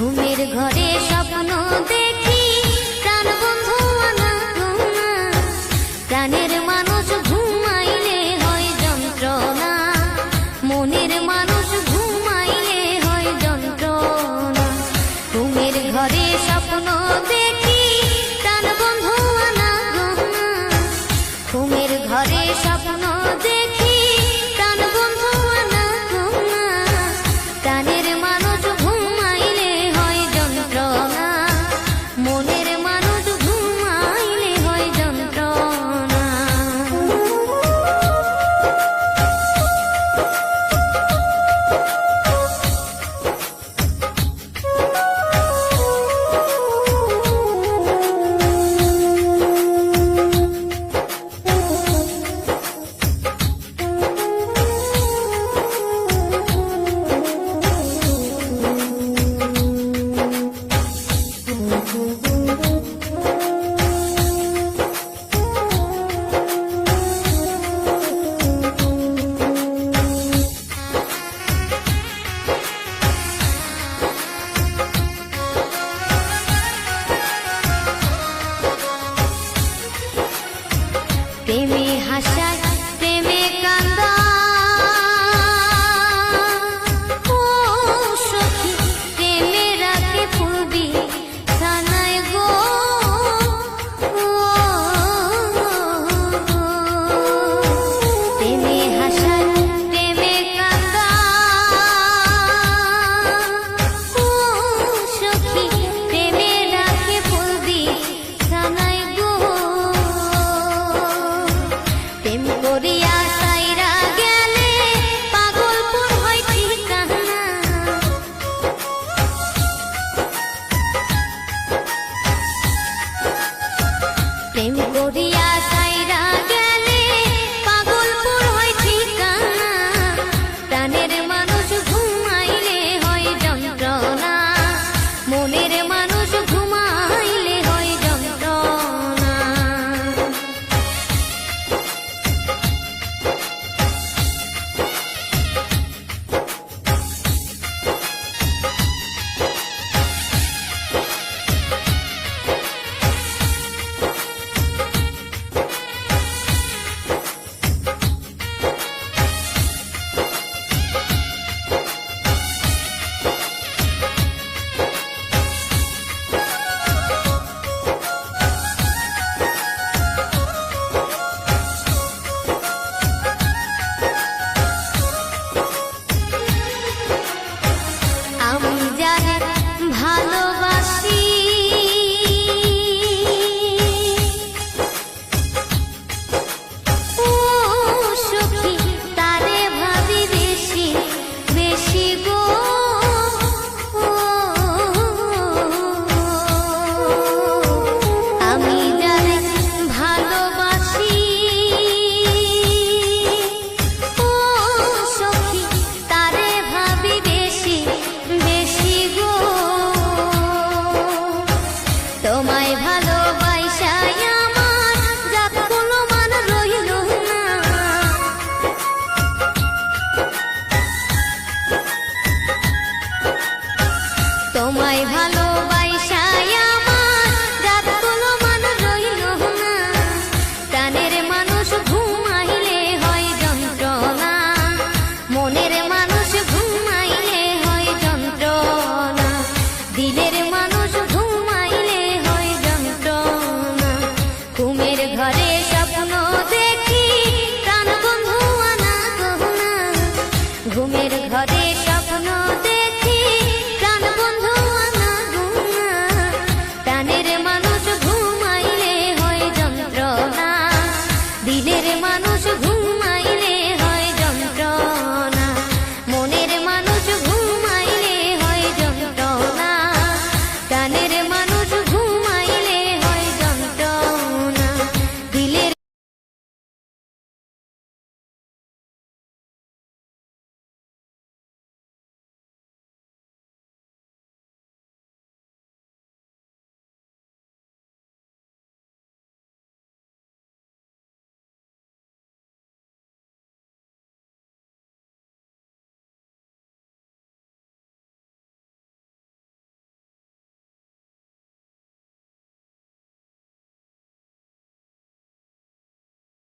ঘুমের ঘরে স্বপ্ন দেখি প্রাণ বন্ধু আনা গোনা, প্রাণের মানুষ ঘুমাইলে হয় যন্ত্রণা, মনের মানুষ ঘুমাইলে হয় যন্ত্রণা। ঘুমের ঘরে স্বপ্ন দেখি প্রাণ বন্ধু আনা গোনা, ঘুমের ঘরে স্বপ্ন দেখি প্রাণ বন্ধু আনা গোনা, প্রাণের মানুষ ঘুমাইলে হয় যন্ত্রণা, মনের মানুষ ঘুমাইলে হয় যন্ত্রণা। প্রেমে হাসা প্রেমে কান্দা, ও সখী প্রেমে রাখে পূর্বী সানায় গো, প্রেমে হাসা প্রেমে কান্দা, ও সখী প্রেমে রাখে পূর্বী সানায় গো। প্রেম করিয়া সাইরা গেলে পাগলপুর হয় ঠিকানা, প্রেম করিয়া সাইরা গেলে পাগলপুর হয় ঠিকানা, প্রাণের মানুষ ঘুমাইলে হয় যন্ত্রণা, মনের মানুষ ঘুমাইলে হয় যন্ত্রণা। আমি যারে ভালোবাসি, ও সখী তারে ভাবি বেশি বেশি গো, আমি যারে ভালোবাসি, ও সখী তারে ভাবি বেশি বেশি গো। তোমায় ভালোবাসায় আমার যাক কোনো মান রইল না, তোমায় ভালো